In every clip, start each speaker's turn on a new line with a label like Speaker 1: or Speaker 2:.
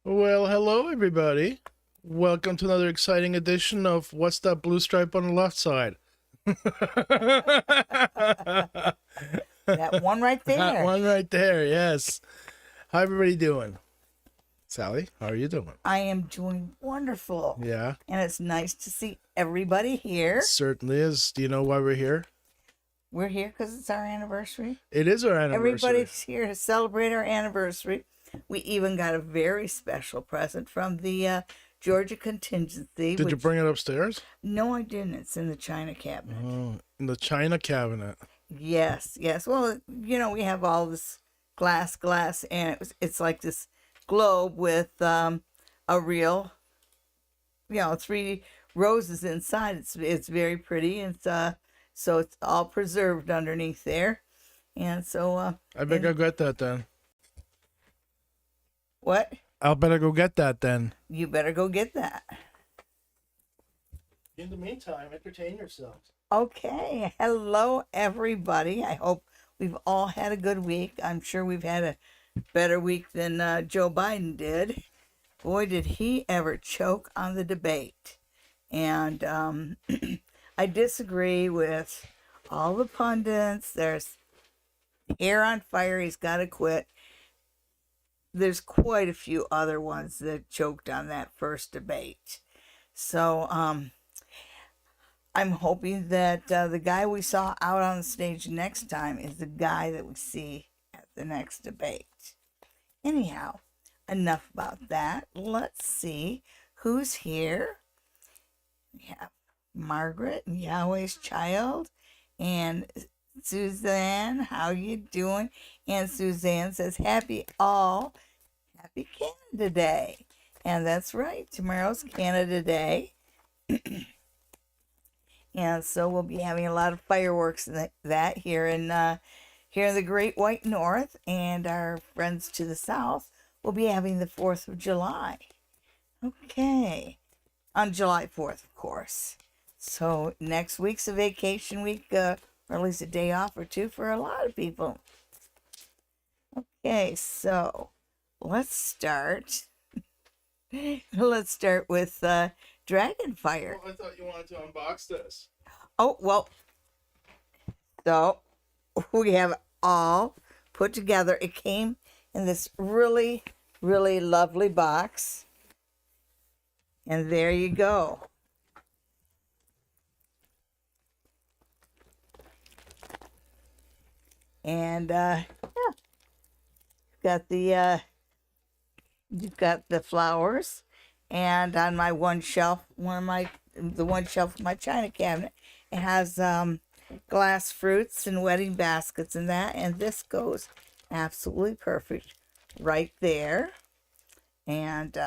Speaker 1: Well, hello everybody. Welcome to another exciting edition of What's That Blue Stripe on the Left Side?
Speaker 2: That one right
Speaker 1: That
Speaker 2: there.
Speaker 1: one right there, yes. How everybody doing? Sally, how are you doing?
Speaker 2: I am doing wonderful.
Speaker 1: Yeah,
Speaker 2: And it's nice to see everybody here.
Speaker 1: certainly is. Do you know why we're here?
Speaker 2: We're here because it's our anniversary.
Speaker 1: It is our anniversary.
Speaker 2: Everybody's here to celebrate our anniversary. We even got a very special present from the Georgia contingency.
Speaker 1: Did you bring it upstairs?
Speaker 2: No, I didn't. It's in the china cabinet.
Speaker 1: Oh, in the china cabinet.
Speaker 2: Yes, yes. Well, we have all this glass, and it's like this globe with a real, three roses inside. It's very pretty, and so it's all preserved underneath there, and so
Speaker 1: I bet I'll get that then.
Speaker 2: what?
Speaker 1: I'll better go get that then.
Speaker 2: You better go get that.
Speaker 1: In the meantime, entertain yourselves.
Speaker 2: Okay, hello everybody. I hope we've all had a good week. I'm sure we've had a better week than Joe Biden did. Boy, did he ever choke on the debate. And I disagree with all the pundits. There's hair on fire. He's got to quit. There's quite a few other ones that choked on that first debate. So I'm hoping that the guy we saw out on the stage next time is the guy that we see at the next debate. Anyhow, enough about that. Let's see who's here. We have Margaret and Yahweh's Child and Suzanne. How you doing? And Suzanne says, Happy Canada Day. And that's right. Tomorrow's Canada Day. And so we'll be having a lot of fireworks that here in the Great White North, and our friends to the south will be having the 4th of July. Okay, on July 4th, of course. So next week's a vacation week, or at least a day off or two for a lot of people. Okay, so let's start. Let's start with Dragonfire.
Speaker 1: Oh, I thought you wanted to unbox this.
Speaker 2: Oh, well, so we have it all put together. It came in this really, really lovely box. And there you go. And yeah, you've got the flowers, and on my one shelf, the one shelf of my china cabinet, it has glass fruits and wedding baskets and that, and this goes absolutely perfect right there. And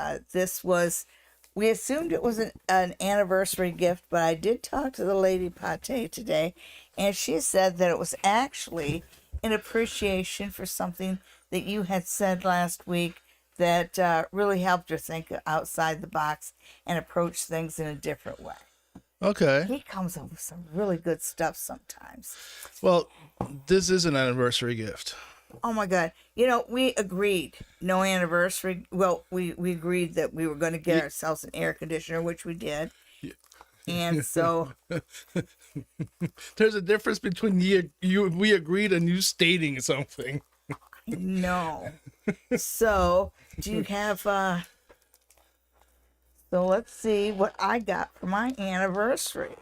Speaker 2: we assumed it was an anniversary gift, but I did talk to the lady Pate today, and she said that it was actually in appreciation for something that you had said last week that really helped her think outside the box and approach things in a different way.
Speaker 1: Okay.
Speaker 2: He comes up with some really good stuff sometimes.
Speaker 1: Well, this is an anniversary gift.
Speaker 2: Oh my God. We agreed no anniversary. Well, we agreed that we were going to get ourselves an air conditioner, which we did. And so
Speaker 1: there's a difference between we agreed and you stating something.
Speaker 2: no. So do you have so let's see what I got for my anniversary.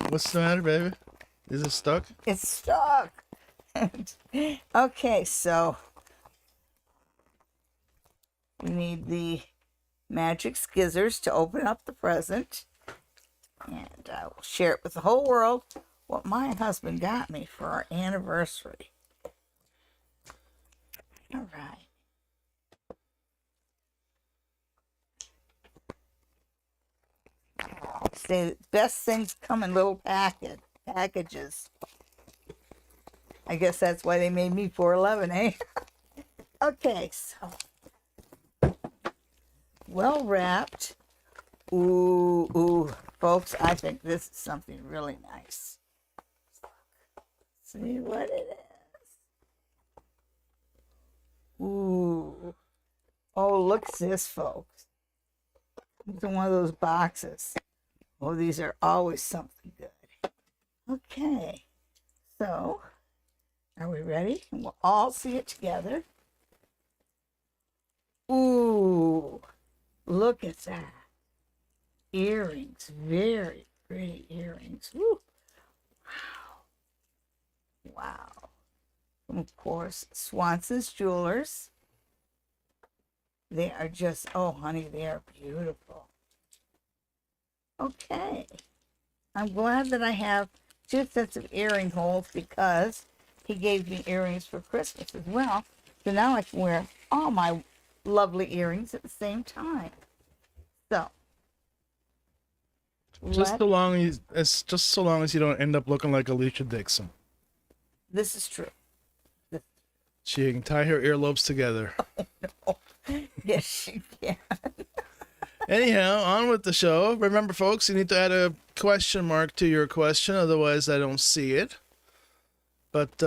Speaker 1: What's the matter, baby? Is it stuck?
Speaker 2: It's stuck. Okay, so we need the magic skizzers to open up the present, and I will share it with the whole world what my husband got me for our anniversary. All right. Say best things come in little packages. I guess that's why they made me 411, eh? Okay, so well wrapped. Ooh, folks, I think this is something really nice. See what it is. Ooh, Oh, look at this, folks. It's in one of those boxes. Oh, these are always something good. Okay, so are we ready? And we'll all see it together. Ooh, look at that. Earrings, very pretty earrings. Woo. Wow. And of course, Swanson's Jewelers. They are just, oh, honey, they are beautiful. Okay. I'm glad that I have 2 sets of earring holes because he gave me earrings for Christmas as well. So now I can wear all my lovely earrings at the same time. So,
Speaker 1: Just so long as it's just so long as you don't end up looking like Alicia Dixon.
Speaker 2: this is true.
Speaker 1: She can tie her earlobes together.
Speaker 2: Yes, she can.
Speaker 1: Anyhow, on with the show. Remember, folks, you need to add a question mark to your question, otherwise I don't see it. But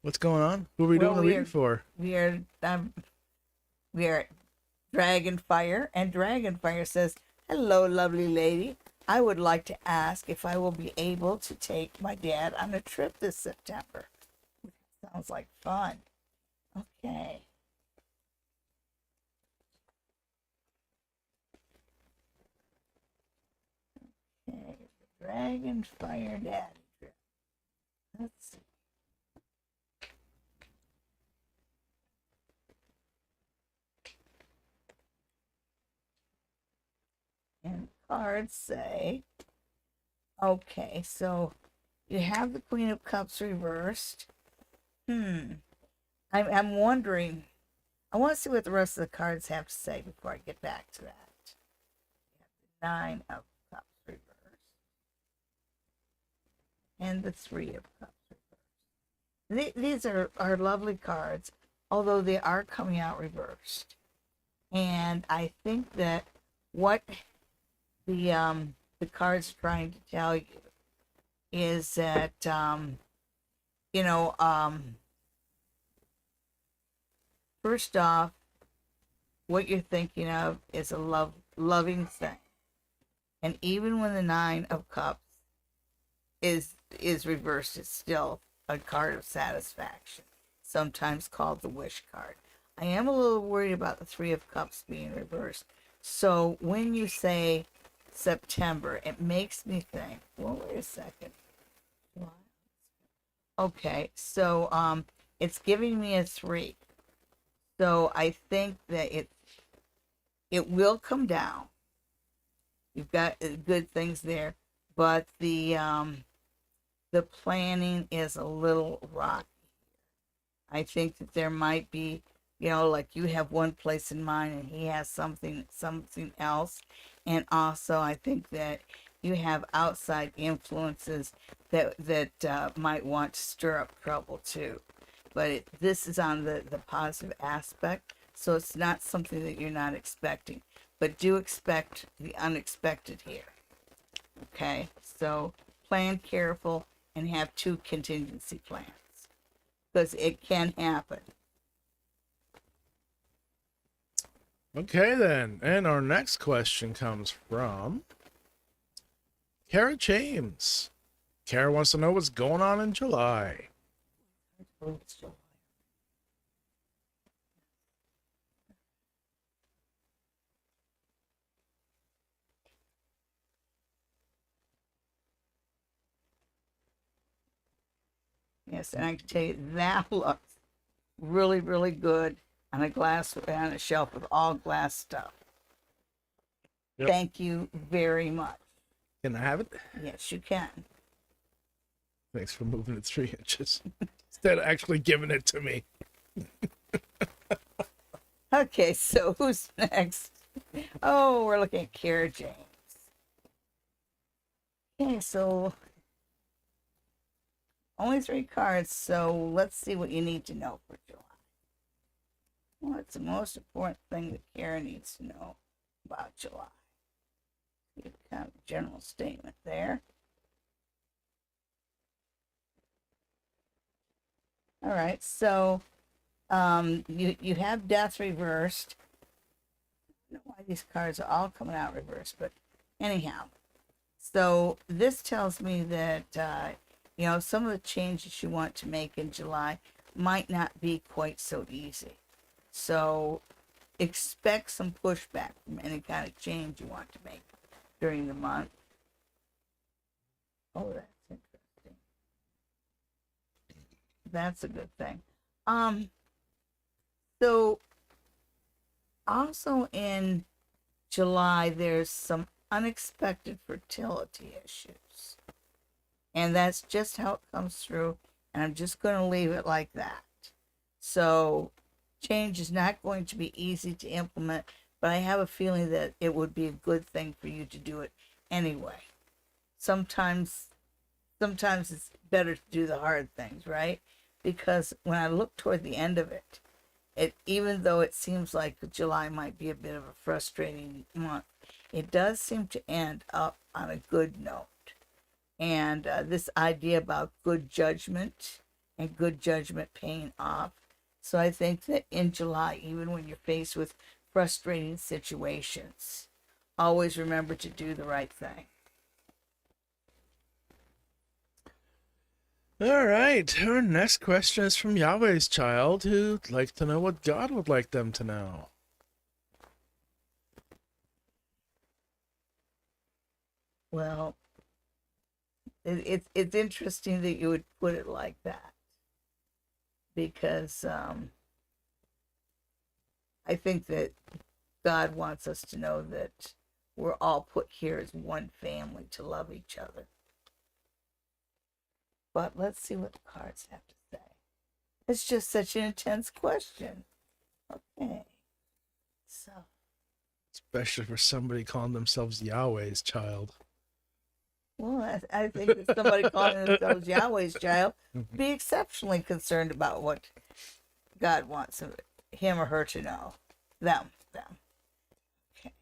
Speaker 1: what's going on? Who are we doing a reading for?
Speaker 2: We are Dragonfire, and Dragonfire says, "Hello, lovely lady. I would like to ask if I will be able to take my dad on a trip this September." Sounds like fun. Okay. Okay, Dragonfire Daddy trip. Let's see. And cards say, okay, so you have the Queen of Cups reversed. I'm wondering, I want to see what the rest of the cards have to say before I get back to that. You have the Nine of Cups reversed. And the Three of Cups reversed. These are lovely cards, although they are coming out reversed. And I think that what the cards are trying to tell you is that first off, what you're thinking of is a loving thing. And even when the Nine of Cups is reversed, it's still a card of satisfaction, sometimes called the wish card. I am a little worried about the Three of Cups being reversed. So when you say September, it makes me think, well, wait a second. Okay, so it's giving me a 3. So I think that it will come down. You've got good things there, but the planning is a little rocky. I think that there might be, like you have one place in mind and he has something else. And also I think that you have outside influences that might want to stir up trouble too. But this is on the positive aspect, so it's not something that you're not expecting. But do expect the unexpected here. Okay? So plan careful and have 2 contingency plans, because it can happen.
Speaker 1: Okay, then. And our next question comes from Kara James. Kara wants to know what's going on in July.
Speaker 2: Yes, and I can tell you that looks really, really good on a shelf with all glass stuff.
Speaker 1: Yep.
Speaker 2: Thank you very much.
Speaker 1: Can I have it?
Speaker 2: Yes, you can.
Speaker 1: Thanks for moving it 3 inches instead of actually giving it to me.
Speaker 2: Okay, so who's next? Oh, we're looking at Kara James. Okay, so only 3 cards, so let's see what you need to know for July. What's the most important thing that Kara needs to know about July? Give kind of a general statement there. All right, so you have death reversed, these cards are all coming out reversed, but anyhow. So this tells me that, some of the changes you want to make in July might not be quite so easy. So expect some pushback from any kind of change you want to make during the month. Oh, that's interesting. That's a good thing. So also in July, there's some unexpected fertility issues. And that's just how it comes through. And I'm just going to leave it like that. So change is not going to be easy to implement, but I have a feeling that it would be a good thing for you to do it anyway. Sometimes it's better to do the hard things, right? Because when I look toward the end of it, even though it seems like July might be a bit of a frustrating month, it does seem to end up on a good note. And this idea about good judgment and good judgment paying off. So I think that in July, even when you're faced with frustrating situations, always remember to do the right thing.
Speaker 1: All right. Our next question is from Yahweh's child, who'd like to know what God would like them to know.
Speaker 2: Well, it's interesting that you would put it like that, because I think that God wants us to know that we're all put here as one family to love each other. But let's see what the cards have to say. It's just such an intense question. Okay. So.
Speaker 1: Especially for somebody calling themselves Yahweh's child.
Speaker 2: Well, I think that somebody calling themselves Yahweh's child be exceptionally concerned about what God wants him or her to know. Them. Okay.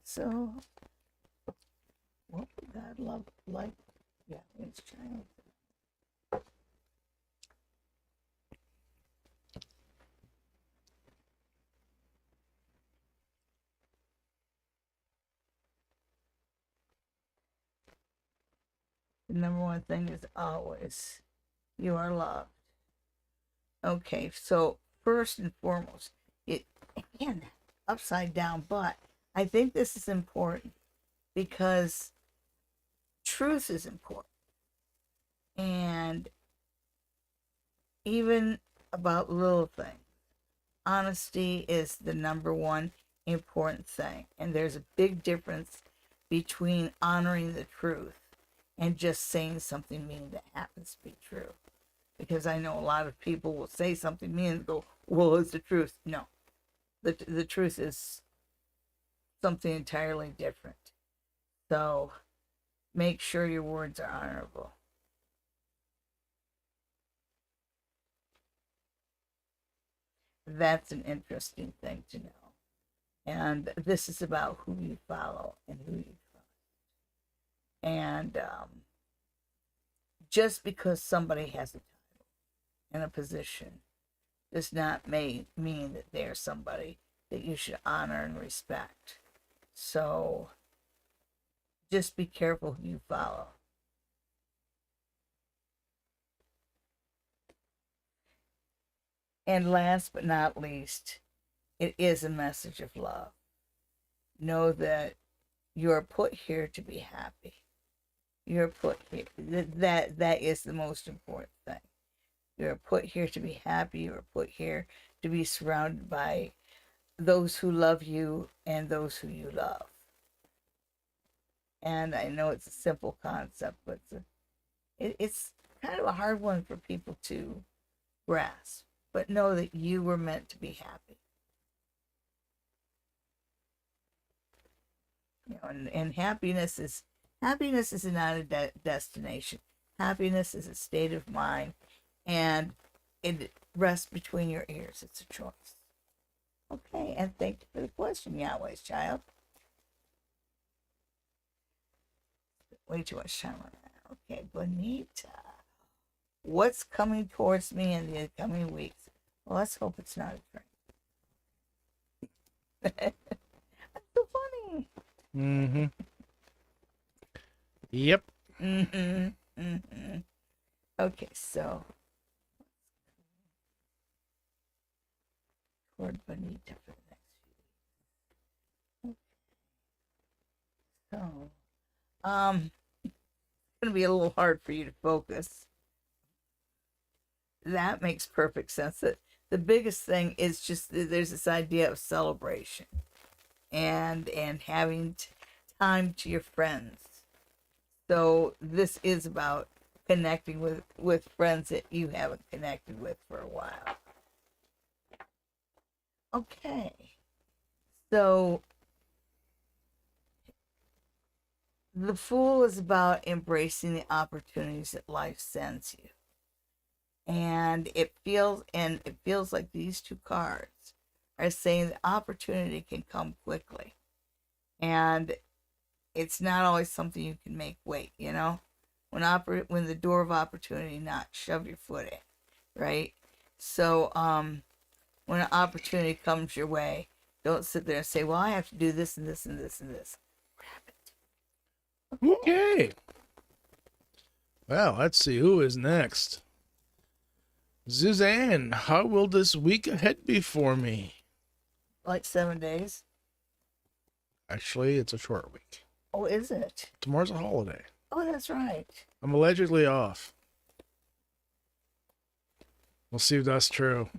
Speaker 2: So, what would God love like Yahweh's child? The number one thing is always, you are loved. Okay, so first and foremost, again, upside down, but I think this is important because truth is important. And even about little things, honesty is the number one important thing. And there's a big difference between honoring the truth and just saying something mean that happens to be true. Because I know a lot of people will say something mean and go, well, it's the truth. No, the truth is something entirely different. So make sure your words are honorable. That's an interesting thing to know. And this is about who you follow and who you trust. And just because somebody has a title and a position does not mean that they're somebody that you should honor and respect. So just be careful who you follow. And last but not least, it is a message of love. Know that you are put here to be happy. You're put here. That is the most important thing. You're put here to be happy. You're put here to be surrounded by those who love you and those who you love. And I know it's a simple concept, but it's kind of a hard one for people to grasp. But know that you were meant to be happy. And happiness is not a destination. Happiness is a state of mind, and it rests between your ears. It's a choice. Okay, and thank you for the question, Yahweh's child. Way too much time on that. Okay, Bonita. What's coming towards me in the coming weeks? Well, let's hope it's not a train. So funny.
Speaker 1: Mm-hmm. Yep.
Speaker 2: Mm-hmm. Mm-hmm. Okay, so Lord Bonita for the next few. So, it's gonna be a little hard for you to focus. That makes perfect sense. That the biggest thing is just there's this idea of celebration and having time to your friends. So this is about connecting with friends that you haven't connected with for a while. Okay. So the Fool is about embracing the opportunities that life sends you. And it feels like these two cards are saying the opportunity can come quickly. And it's not always something you can make wait, you know? When the door of opportunity knocks, shove your foot in, right? So when an opportunity comes your way, don't sit there and say, well, I have to do this and this and this and this. Grab it.
Speaker 1: Okay. Well, let's see who is next. Suzanne, how will this week ahead be for me?
Speaker 2: Like 7 days.
Speaker 1: Actually, it's a short week.
Speaker 2: Oh, is it?
Speaker 1: Tomorrow's a holiday.
Speaker 2: Oh, that's right.
Speaker 1: I'm allegedly off. We'll see if that's true.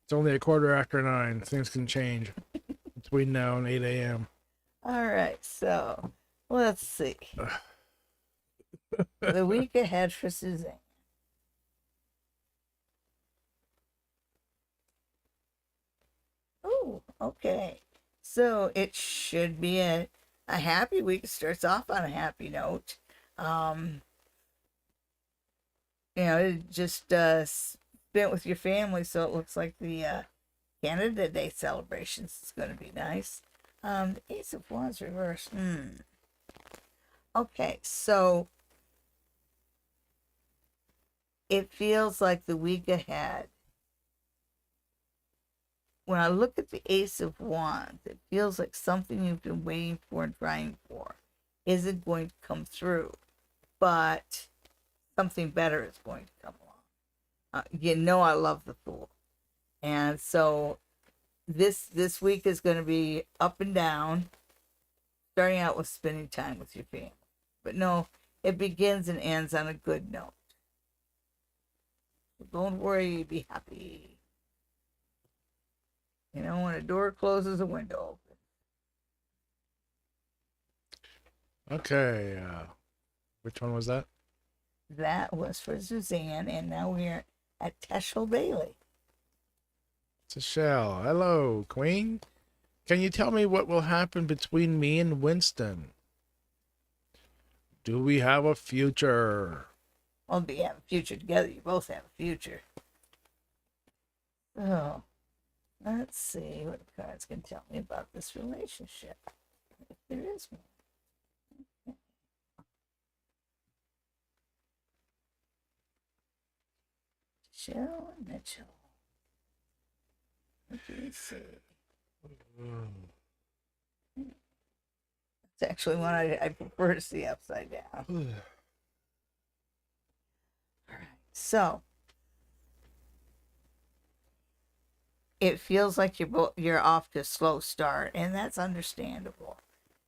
Speaker 1: It's only 9:15. Things can change between now and 8 a.m.
Speaker 2: All right, so let's see. The week ahead for Suzanne. Oh, okay. So it should be a happy week. It starts off on a happy note. Um, it just spent with your family, so it looks like the Canada Day celebrations is going to be nice. The Ace of Wands reversed. Okay, so it feels like the week ahead. When I look at the Ace of Wands, it feels like something you've been waiting for and trying for isn't going to come through, but something better is going to come along. I love the Fool, and so this week is going to be up and down. Starting out with spending time with your family, but no, it begins and ends on a good note. So don't worry, be happy. When a door closes, a window opens.
Speaker 1: Okay. Which one was that?
Speaker 2: That was for Suzanne, and now we're at Teschel Bailey.
Speaker 1: It's a shell. Hello, Queen. Can you tell me what will happen between me and Winston? Do we have a future?
Speaker 2: Well, you have a future together. You both have a future. So, let's see what the cards can tell me about this relationship, if there is one. Okay. Michelle and Mitchell. What do we see? It's actually one I prefer to see upside down. All right, so it feels like you're off to a slow start, and that's understandable.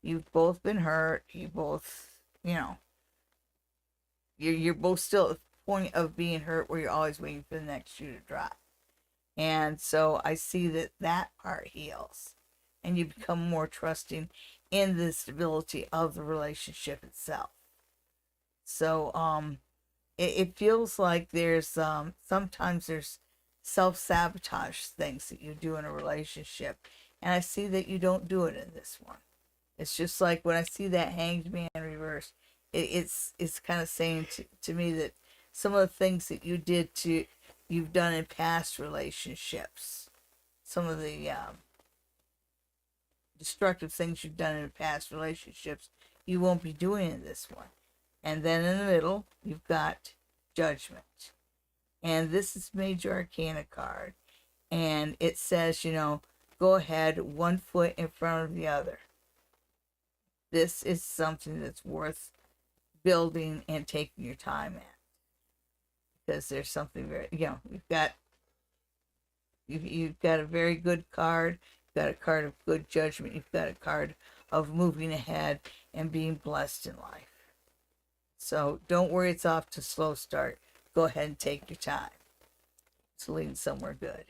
Speaker 2: You've both been hurt. You both, you're both still at the point of being hurt where you're always waiting for the next shoe to drop. And so I see that part heals, and you become more trusting in the stability of the relationship itself. So it feels like there's sometimes there's self-sabotage things that you do in a relationship, and I see that you don't do it in this one. It's just like when I see that Hanged Man reverse, it's kind of saying to me that some of the things that you've done in past relationships, some of the destructive things you've done in past relationships, you won't be doing in this one. And then in the middle, you've got Judgment. And this is Major Arcana card. And it says, go ahead 1 foot in front of the other. This is something that's worth building and taking your time at, because there's something very, you've got a very good card. You've got a card of good judgment. You've got a card of moving ahead and being blessed in life. So don't worry it's off to a slow start. Go ahead and take your time. It's leading somewhere good.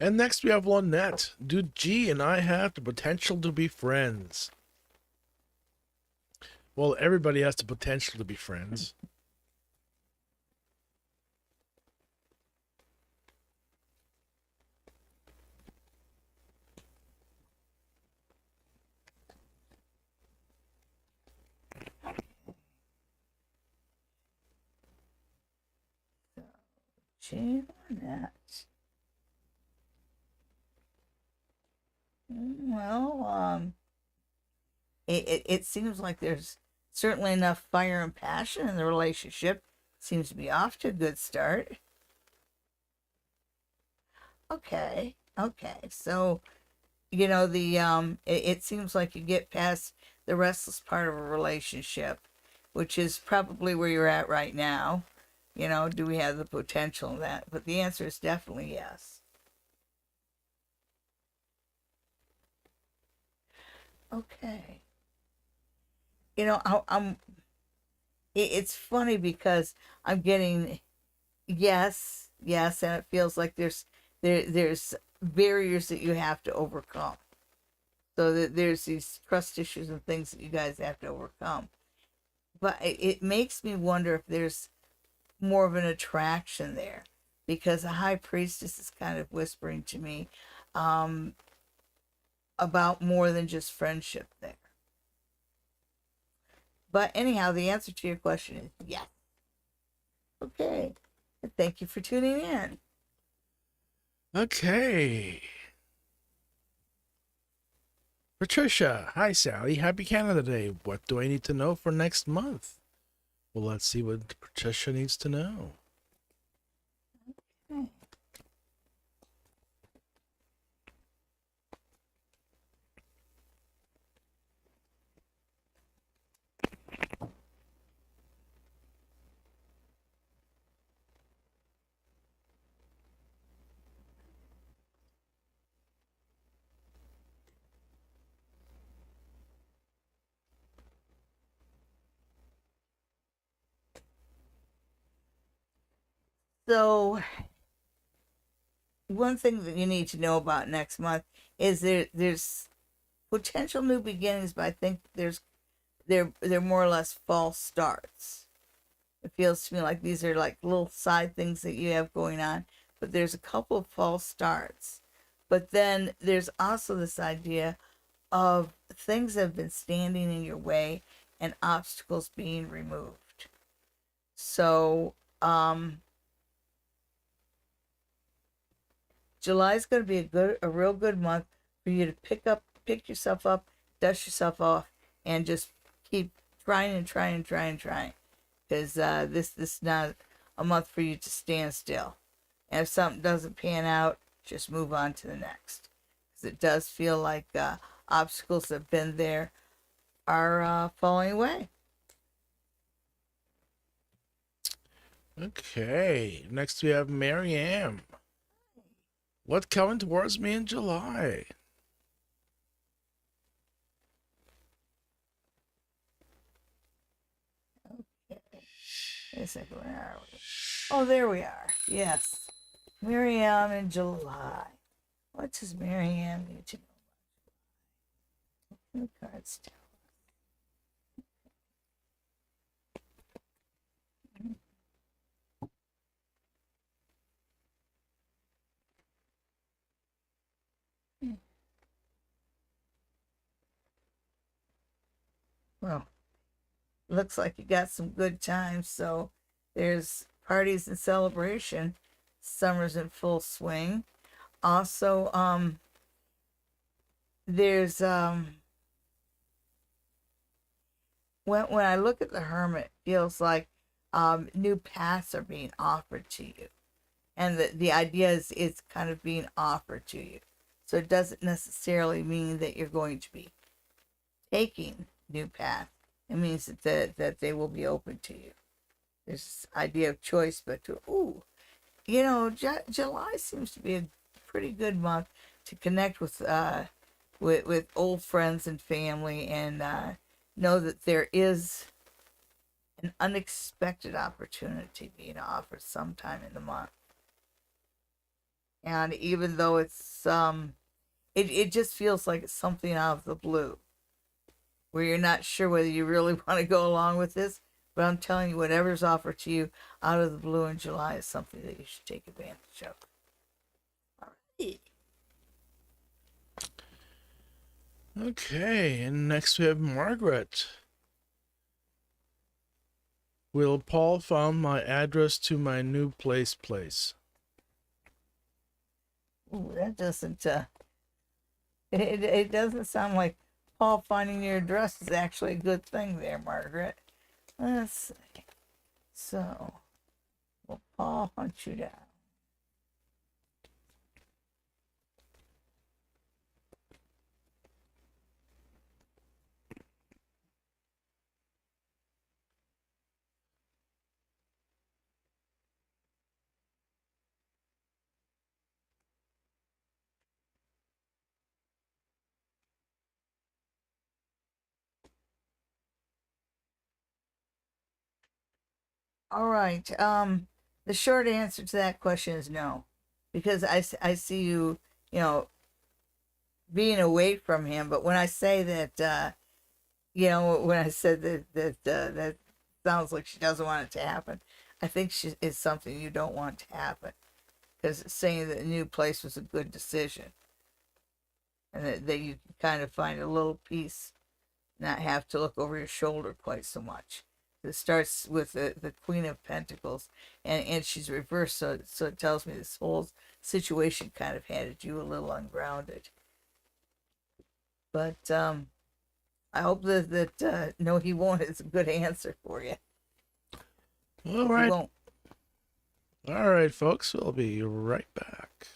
Speaker 1: And next we have Lynette. Do G and I have the potential to be friends? Well, everybody has the potential to be friends.
Speaker 2: Gee, Lynette. Well, it seems like there's certainly enough fire and passion in the relationship. Seems to be off to a good start. Okay, so it seems like you get past the restless part of a relationship, which is probably where you're at right now. Do we have the potential in that? But the answer is definitely yes. Okay. I'm. It's funny because I'm getting yes, and it feels like there's barriers that you have to overcome. So that there's these trust issues and things that you guys have to overcome. But it makes me wonder if there's more of an attraction there, because the high priestess is kind of whispering to me about more than just friendship there. But anyhow, the answer to your question is yes. Okay. Thank you for tuning in.
Speaker 1: Okay. Patricia. Hi, Sally. Happy Canada Day. What do I need to know for next month? Well, let's see what Patricia needs to know.
Speaker 2: Okay. So one thing that you need to know about next month is there's potential new beginnings, but I think they're more or less false starts. It feels to me like these are like little side things that you have going on, but there's a couple of false starts. But then there's also this idea of things that have been standing in your way and obstacles being removed. So July is going to be a real good month for you to pick yourself up, dust yourself off, and just keep trying and trying and trying and trying. Because this is not a month for you to stand still. And if something doesn't pan out, just move on to the next. Because it does feel like obstacles that have been there are falling away.
Speaker 1: Okay. Next we have Mary Ann. What coming towards me in July?
Speaker 2: Wait a second, where are we? Oh, there we are. Yes. Miriam in July. What does Miriam need to know about July? The cards tell us. Well, looks like you got some good times, so there's parties and celebration. Summer's in full swing. Also, there's when I look at the Hermit, it feels like new paths are being offered to you, And the idea is it's kind of being offered to you. So it doesn't necessarily mean that you're going to be taking new path. It means that they will be open to you. There's this idea of choice, but July seems to be a pretty good month to connect with old friends and family, and know that there is an unexpected opportunity being offered sometime in the month. And even though it just feels like it's something out of the blue, where you're not sure whether you really want to go along with this. But I'm telling you, whatever's offered to you out of the blue in July is something that you should take advantage of. All right.
Speaker 1: Okay, and next we have Margaret. Will Paul found my address to my new place?
Speaker 2: Ooh, that doesn't it doesn't sound like Paul finding your address is actually a good thing there, Margaret. Let's see. So, will Paul hunt you down? All right. The short answer to that question is no, because I see you, being away from him. But when I say that, when I said that sounds like she doesn't want it to happen, I think it's something you don't want to happen, because it's saying that a new place was a good decision, and that you can kind of find a little peace, not have to look over your shoulder quite so much. It starts with the Queen of Pentacles, and she's reversed, so it tells me this whole situation kind of had you a little ungrounded. But I hope that no, he won't is a good answer for you.
Speaker 1: All right. He won't. All right, folks, we'll be right back.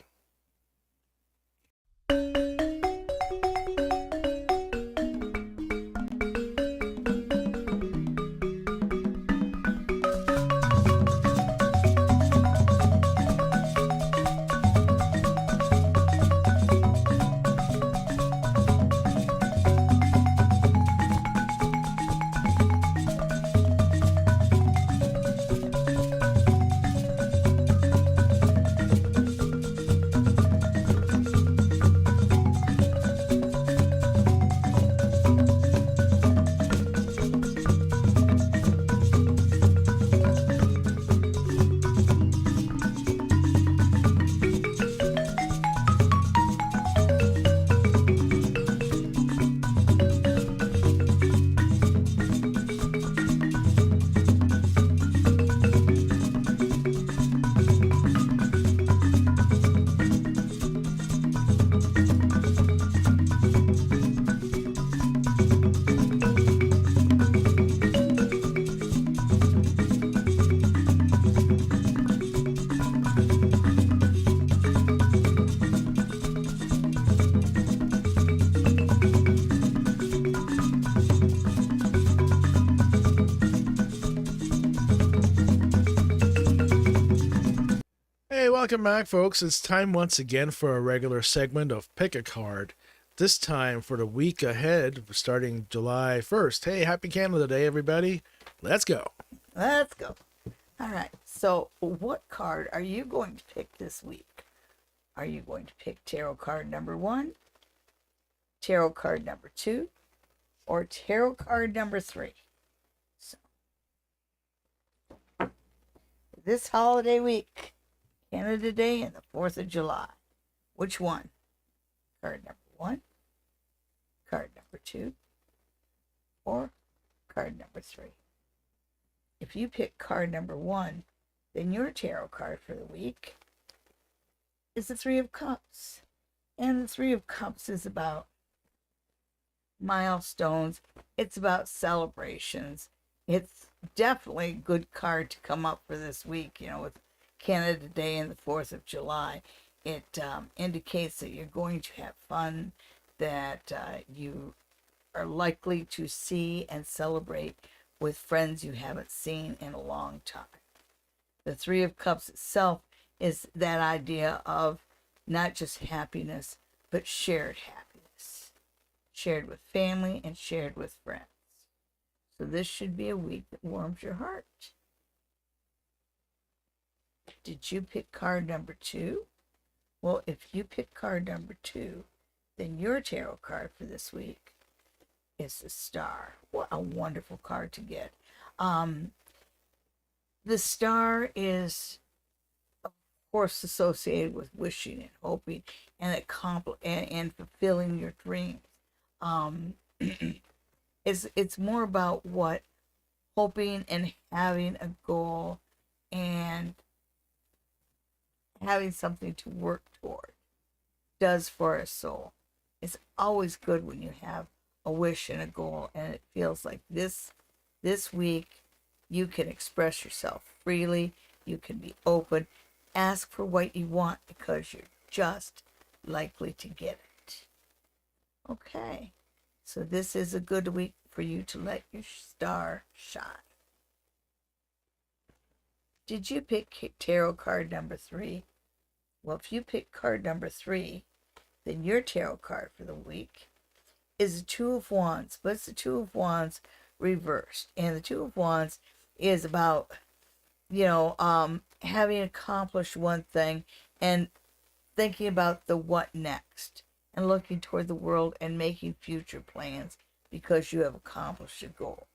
Speaker 1: Welcome back, folks. It's time once again for a regular segment of Pick a Card. This time for the week ahead, starting July 1st. Hey, happy Canada Day, everybody. Let's go.
Speaker 2: Let's go. All right. So, what card are you going to pick this week? Are you going to pick tarot card number 1, tarot card number 2, or tarot card number 3? So, this holiday week, Canada Day and the 4th of July. Which one? Card number 1, card number 2, or card number 3? If you pick card number 1, then your tarot card for the week is the 3 of Cups. And the 3 of Cups is about milestones. It's about celebrations. It's definitely a good card to come up for this week, with Canada Day and the 4th of July. It indicates that you're going to have fun, that you are likely to see and celebrate with friends you haven't seen in a long time. The Three of Cups itself is that idea of not just happiness, but shared happiness. Shared with family and shared with friends. So this should be a week that warms your heart. Did you pick card number 2? Well, if you pick card number 2, then your tarot card for this week is the Star. What a wonderful card to get. The Star is, of course, associated with wishing and hoping and and fulfilling your dreams. It's more about what hoping and having a goal and having something to work toward does for a soul. It's always good when you have a wish and a goal, and it feels like this week you can express yourself freely, you can be open, ask for what you want because you're just likely to get it. Okay, so this is a good week for you to let your star shine. Did you pick tarot card number 3? Well, if you pick card number 3, then your tarot card for the week is the Two of Wands, but it's the Two of Wands reversed. And the Two of Wands is about, having accomplished one thing and thinking about the what next and looking toward the world and making future plans because you have accomplished a goal.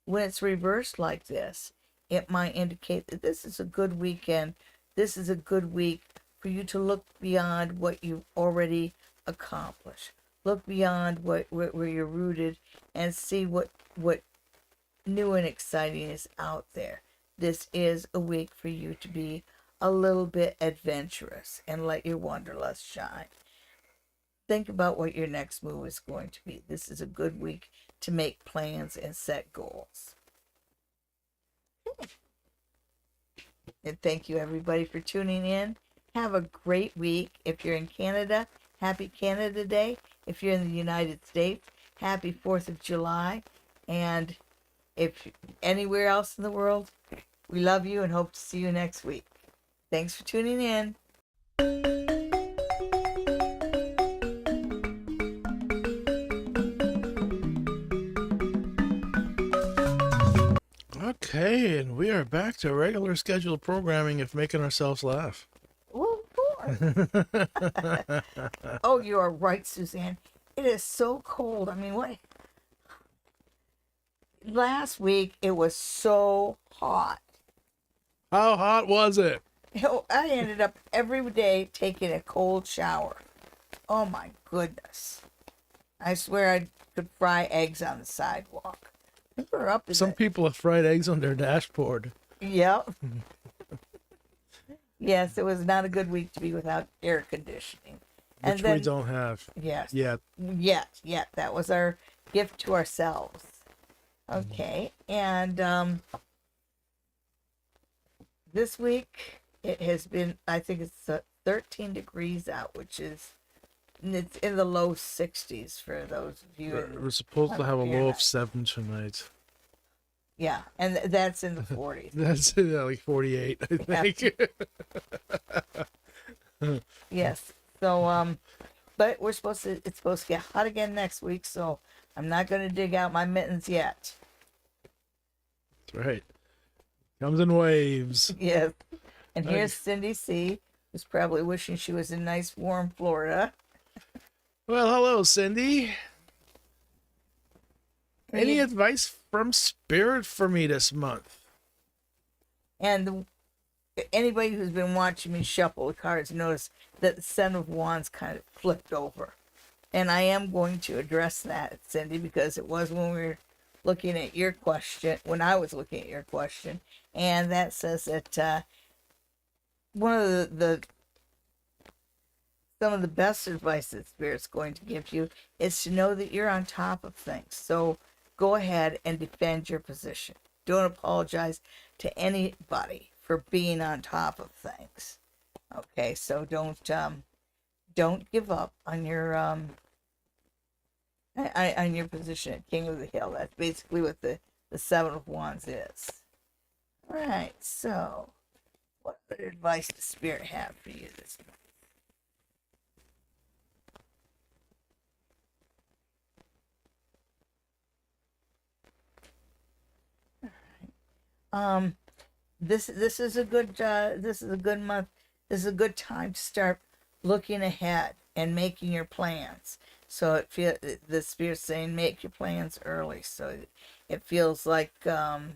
Speaker 2: When it's reversed like this, it might indicate that this is a good weekend. This is a good week for you to look beyond what you've already accomplished. Look beyond where you're rooted and see what new and exciting is out there. This is a week for you to be a little bit adventurous and let your wanderlust shine. Think about what your next move is going to be. This is a good week to make plans and set goals. And thank you everybody for tuning in. Have a great week. If you're in Canada, happy Canada Day. If you're in the United States, happy 4th of July. And if you're anywhere else in the world, we love you and hope to see you next week. Thanks for tuning in.
Speaker 1: Okay, and we are back to regular scheduled programming of making ourselves laugh.
Speaker 2: Well, of course. Oh, you are right, Suzanne. It is so cold. I mean, what? Last week, it was so hot.
Speaker 1: How hot was it?
Speaker 2: I ended up every day taking a cold shower. Oh, my goodness. I swear I could fry eggs on the sidewalk. We're up to
Speaker 1: Some people have fried eggs on their dashboard.
Speaker 2: Yep. Yes, it was not a good week to be without air conditioning.
Speaker 1: Which we don't have.
Speaker 2: Yes.
Speaker 1: Yet.
Speaker 2: Yet. That was our gift to ourselves. Okay. And this week it has been, I think it's 13 degrees out, which is, it's in the low 60s for those of you.
Speaker 1: We're supposed to have a low of 7 tonight.
Speaker 2: Yeah, and that's in the 40s.
Speaker 1: That's like 48, I think.
Speaker 2: Yes. So, but it's supposed to get hot again next week, so I'm not going to dig out my mittens yet.
Speaker 1: That's right. Comes in waves.
Speaker 2: Yes. And here's Cindy C., who's probably wishing she was in nice, warm Florida.
Speaker 1: Well, hello, Cindy. Any advice from Spirit for me this month?
Speaker 2: And anybody who's been watching me shuffle the cards notice that the Seven of Wands kind of flipped over. And I am going to address that, Cindy, because it was when we were looking at your question, when I was looking at your question. And that says that one of some of the best advice that Spirit's going to give you is to know that you're on top of things. So go ahead and defend your position. Don't apologize to anybody for being on top of things. Okay, so don't give up on your on your position at King of the Hill. That's basically what the Seven of Wands is. All right, so what other advice does Spirit have for you this month? Um, this is a good this is a good month. This is a good time to start looking ahead and making your plans. So the Spirit's saying make your plans early. So it feels like some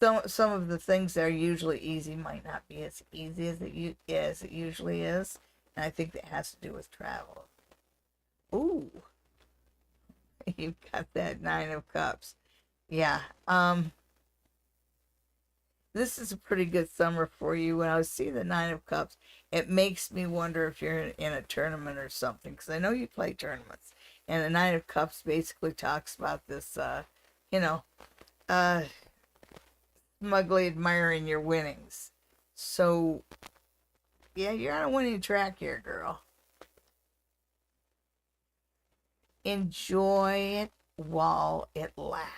Speaker 2: of the things that are usually easy might not be as easy as it usually is, and I think that has to do with travel. Ooh, you've got that Nine of Cups. Yeah. This is a pretty good summer for you. When I see the Nine of Cups, it makes me wonder if you're in a tournament or something, because I know you play tournaments, and the Nine of Cups basically talks about this, you know, uh, smugly admiring your winnings. So, yeah, you're on a winning track here, girl. Enjoy it while it lasts.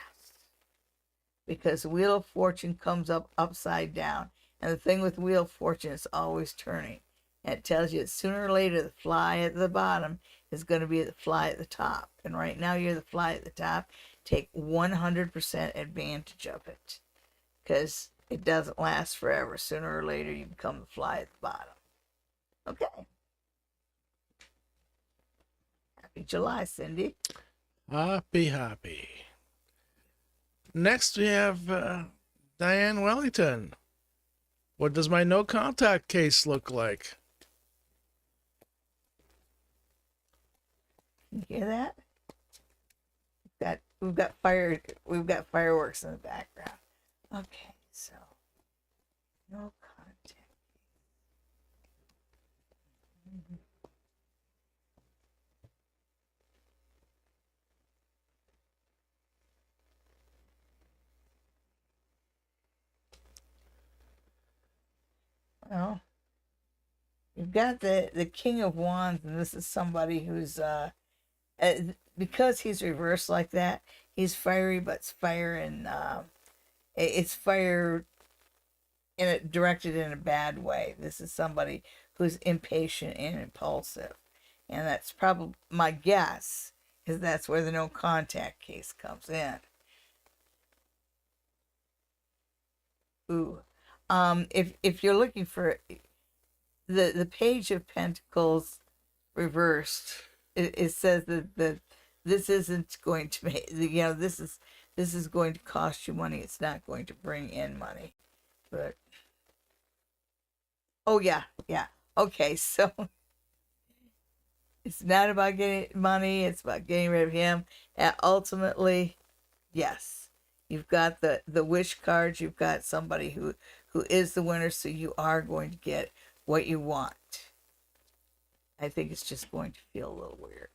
Speaker 2: Because the Wheel of Fortune comes up upside down. And the thing with Wheel of Fortune is always turning. And it tells you that sooner or later the fly at the bottom is going to be the fly at the top. And right now you're the fly at the top. Take 100% advantage of it. Because it doesn't last forever. Sooner or later you become the fly at the bottom. Okay. Happy July, Cindy.
Speaker 1: Happy. Next, we have Diane Wellington. What does my no contact case look like?
Speaker 2: Can you hear that? We've got fireworks in the background. Okay, so no contact. Well, you've got the King of Wands, and this is somebody who's because he's reversed like that. He's fiery, but it's fire and it's fire directed in a bad way. This is somebody who's impatient and impulsive, and that's probably my guess is that's where the no contact case comes in. Ooh, if you're looking for the Page of Pentacles reversed, it says that this isn't going to make this is going to cost you money. It's not going to bring in money, but oh yeah, okay, so it's not about getting money, it's about getting rid of him. And ultimately, yes, you've got the wish cards, you've got somebody who is the winner, so you are going to get what you want. I think it's just going to feel a little weird.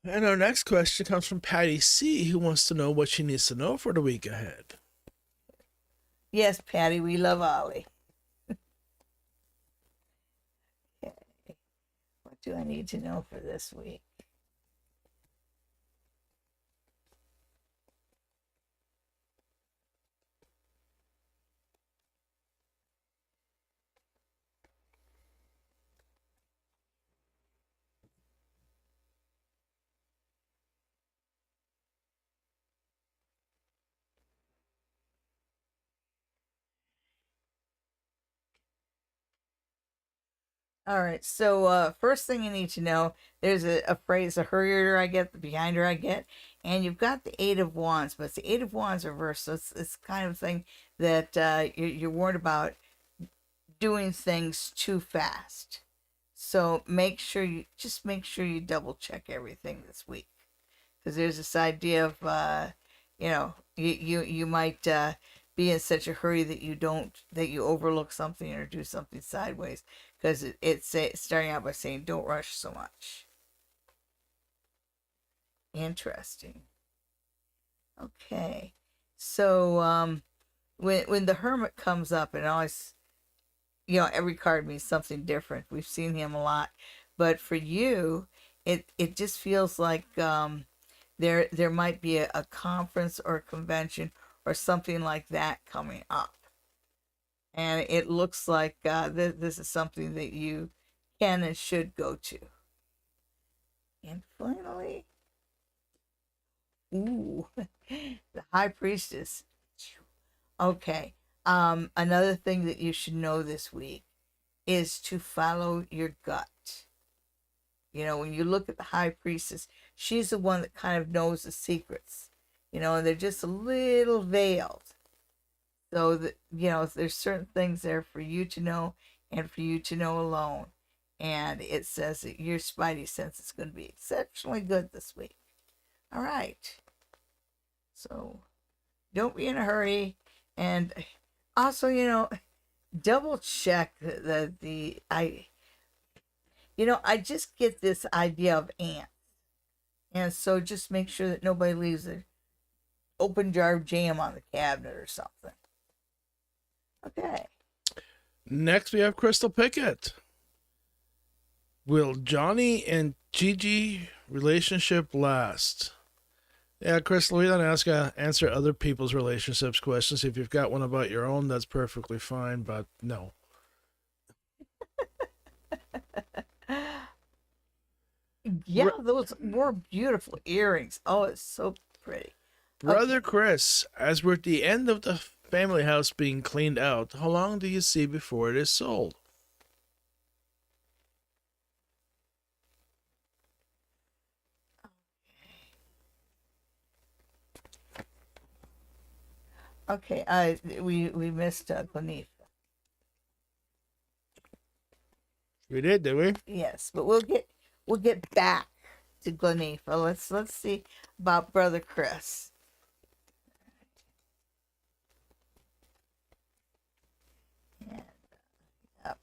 Speaker 1: And our next question comes from Patty C, who wants to know what she needs to know for the week ahead.
Speaker 2: Yes, Patty, we love Ollie. Okay. What do I need to know for this week? All right, so first thing you need to know, there's a phrase, the hurrier I get, the behinder I get, and you've got the Eight of Wands, but it's the Eight of Wands reversed, so it's kind of thing that you're worried about doing things too fast. So make sure you double check everything this week, because there's this idea of you might be in such a hurry that you overlook something or do something sideways, because it's starting out by saying don't rush so much. Interesting. Okay. So when the hermit comes up, and always, every card means something different. We've seen him a lot, but for you, it just feels like there might be a conference or a convention or something like that coming up, and it looks like this is something that you can and should go to. And finally, ooh, the High Priestess. Okay. Another thing that you should know this week is to follow your gut. When you look at the High Priestess, she's the one that kind of knows the secrets, and they're just a little veiled. So that, there's certain things there for you to know and for you to know alone. And it says that your spidey sense is going to be exceptionally good this week. All right. So don't be in a hurry. And also, double check I just get this idea of ants. And so just make sure that nobody leaves an open jar of jam on the cabinet or something. Okay.
Speaker 1: Next, we have Crystal Pickett. Will Johnny and Gigi relationship last? Yeah, Crystal, we don't answer other people's relationships questions. If you've got one about your own, that's perfectly fine, but no.
Speaker 2: Yeah, those more beautiful earrings. Oh, it's so pretty.
Speaker 1: Brother Chris, as we're at the end of the family house being cleaned out, how long do you see before it is sold?
Speaker 2: Okay, we missed Gleneef.
Speaker 1: We did we?
Speaker 2: Yes, but we'll get back to Gleneef. Let's see about Brother Chris. And, yep.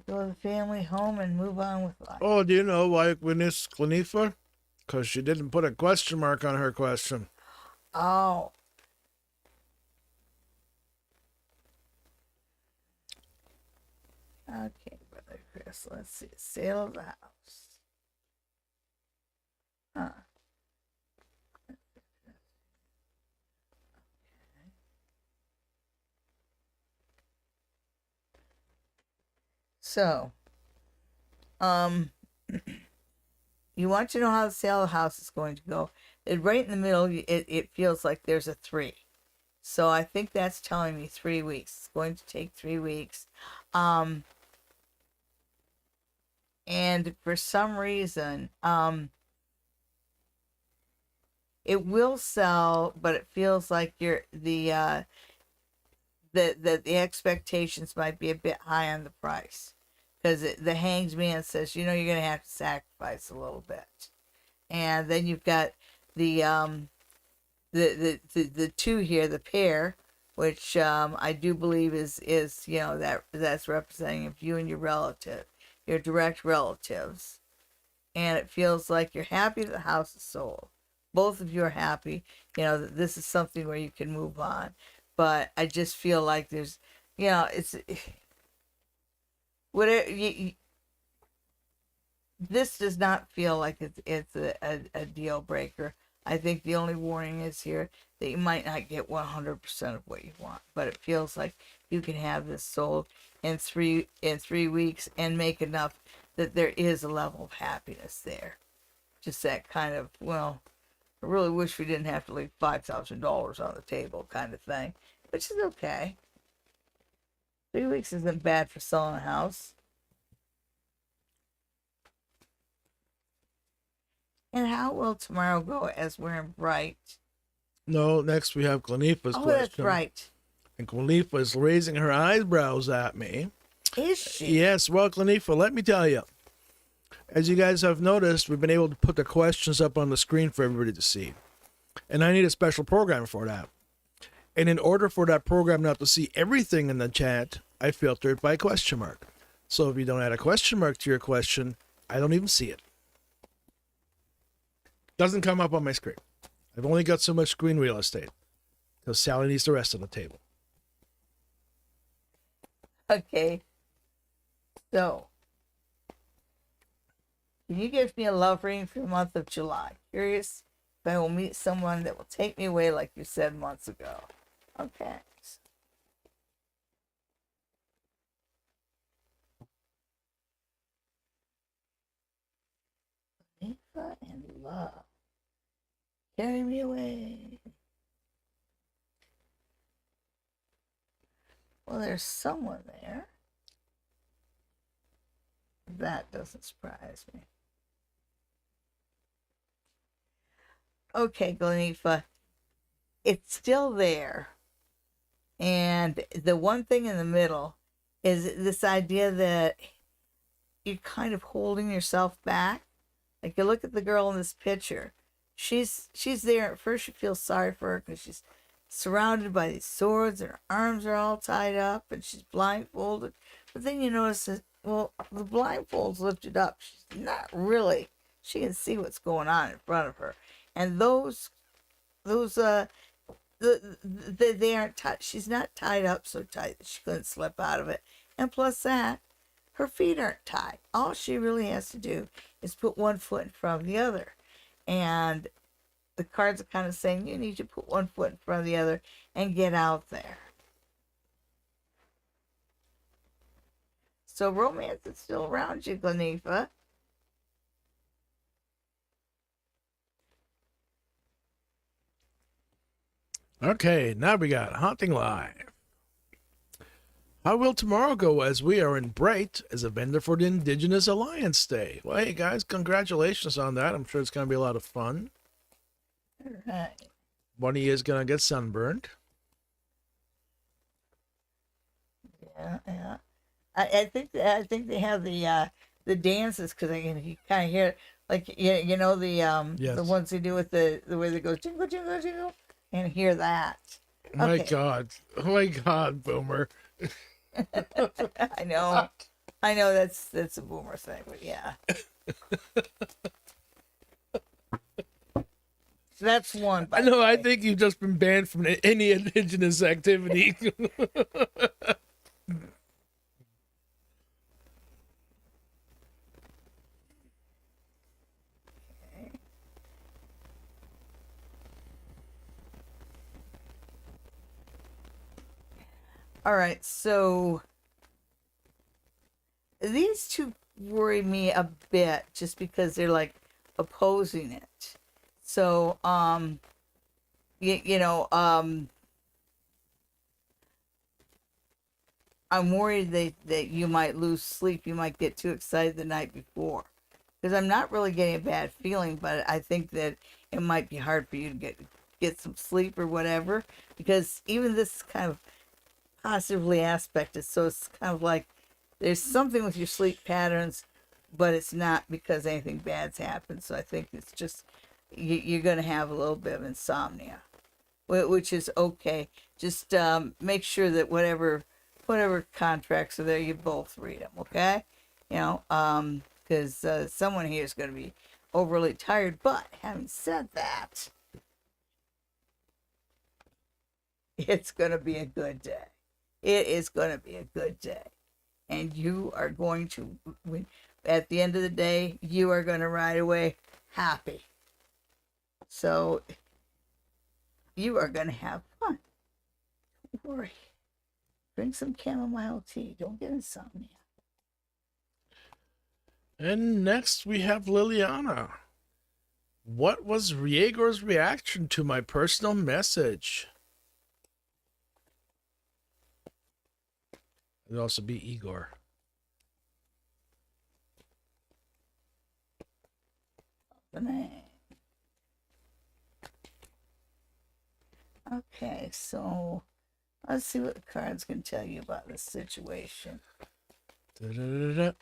Speaker 2: Go to the family home and move on with life.
Speaker 1: Oh, do you know why we missed Gleneef? Because she didn't put a question mark on her question.
Speaker 2: Oh. Okay, Brother Chris. Let's see. Sale of the house. Huh. So, you want to know how the sale of the house is going to go. Right in the middle, it feels like there's a 3. So I think that's telling me 3 weeks. It's going to take 3 weeks. And for some reason, it will sell, but it feels like the expectations might be a bit high on the price. Because the Hanged Man says, you're going to have to sacrifice a little bit. And then you've got the 2 here, the pair, which I do believe is that's representing you and your direct relatives. And it feels like you're happy that the house is sold. Both of you are happy, that this is something where you can move on. But I just feel like there's, it's whatever this does not feel like it's a deal breaker. I think the only warning is here that you might not get 100% of what you want, but it feels like you can have this sold in 3 weeks and make enough that there is a level of happiness there. Just that kind of, I really wish we didn't have to leave $5,000 on the table kind of thing, which is okay. 3 weeks isn't bad for selling a house. And how will tomorrow go as we're in bright?
Speaker 1: No, next we have Gleneef's question.
Speaker 2: That's right.
Speaker 1: And Gleneef is raising her eyebrows at me.
Speaker 2: Is she?
Speaker 1: Yes, well, Gleneef, let me tell you. As you guys have noticed, we've been able to put the questions up on the screen for everybody to see. And I need a special program for that. And in order for that program not to see everything in the chat, I filter it by question mark. So if you don't add a question mark to your question, I don't even see it. Doesn't come up on my screen. I've only got so much screen real estate because Sally needs the rest of the table.
Speaker 2: Okay. So, can you give me a love reading for the month of July? Curious if I will meet someone that will take me away like you said months ago. Okay. Eva and love. Carry me away. Well, there's someone there. That doesn't surprise me. Okay, Glenifa. It's still there. And the one thing in the middle is this idea that you're kind of holding yourself back. Like you look at the girl in this picture. She's there. At first you feel sorry for her because she's surrounded by these swords and her arms are all tied up and she's blindfolded. But then you notice that, well, the blindfold's lifted up. She's not really. She can see what's going on in front of her. And they aren't tied. She's not tied up so tight that she couldn't slip out of it. And plus that, her feet aren't tied. All she really has to do is put one foot in front of the other. And the cards are kind of saying you need to put one foot in front of the other and get out there. So romance is still around you, Glenifa.
Speaker 1: Okay, now we got Haunting Live. How will tomorrow go as we are in Bright as a vendor for the Indigenous Alliance Day? Well, hey guys, congratulations on that. I'm sure it's going to be a lot of fun.
Speaker 2: All right.
Speaker 1: One of you is going to get sunburned.
Speaker 2: Yeah. I think they have the dances because you kind of hear like
Speaker 1: Yes.
Speaker 2: the ones they do with the way they go jingle jingle jingle and hear that.
Speaker 1: My
Speaker 2: Okay.
Speaker 1: God. Oh my God, Boomer.
Speaker 2: I know that's a boomer thing, but yeah. So that's one.
Speaker 1: I know, I think you've just been banned from any Indigenous activity.
Speaker 2: All right, so these two worry me a bit just because they're like opposing it. So, I'm worried that you might lose sleep. You might get too excited the night before. Because I'm not really getting a bad feeling, but I think that it might be hard for you to get some sleep or whatever. Because even this kind of positively aspected, so it's kind of like there's something with your sleep patterns, but it's not because anything bad's happened. So I think it's just you're going to have a little bit of insomnia, which is okay. Just make sure that whatever contracts are there, you both read them, okay? Because someone here is going to be overly tired. But having said that, it's going to be a good day. It is going to be a good day. And you are going to, at the end of the day, you are going to ride away happy. So, you are going to have fun. Don't worry. Drink some chamomile tea. Don't get insomnia.
Speaker 1: And next we have Liliana. What was Rieger's reaction to my personal message? It would also be Igor.
Speaker 2: The name. Okay, so let's see what the cards can tell you about this situation.
Speaker 1: Da-da-da-da.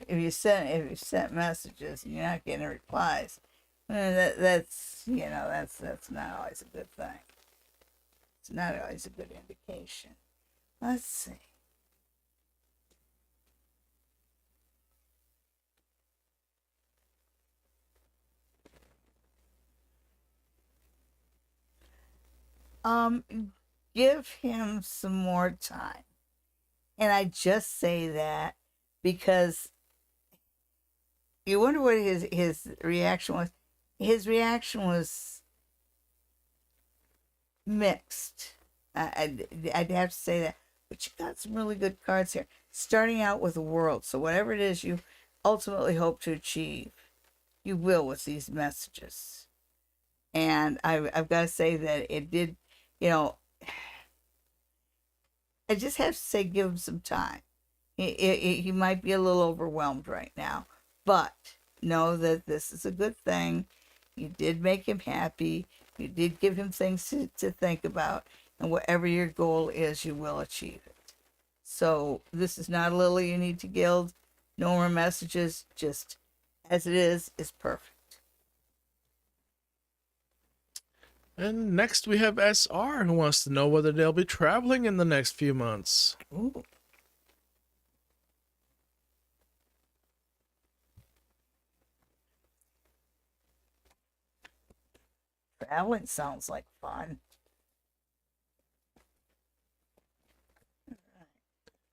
Speaker 2: If you sent messages and you're not getting replies, that's not always a good thing. It's not always a good indication. Let's see. Um, give him some more time. And I just say that because you wonder what his reaction was. His reaction was mixed. I'd have to say that. But you got some really good cards here. Starting out with the world. So whatever it is you ultimately hope to achieve, you will with these messages. And I've got to say that it did, you know, I just have to say give him some time. He might be a little overwhelmed right now, but know that this is a good thing. You did make him happy. You did give him things to think about. And whatever your goal is, you will achieve it. So this is not a lily you need to gild. No more messages. Just as it is perfect.
Speaker 1: And next we have SR, who wants to know whether they'll be traveling in the next few months.
Speaker 2: Ooh. Traveling sounds like fun.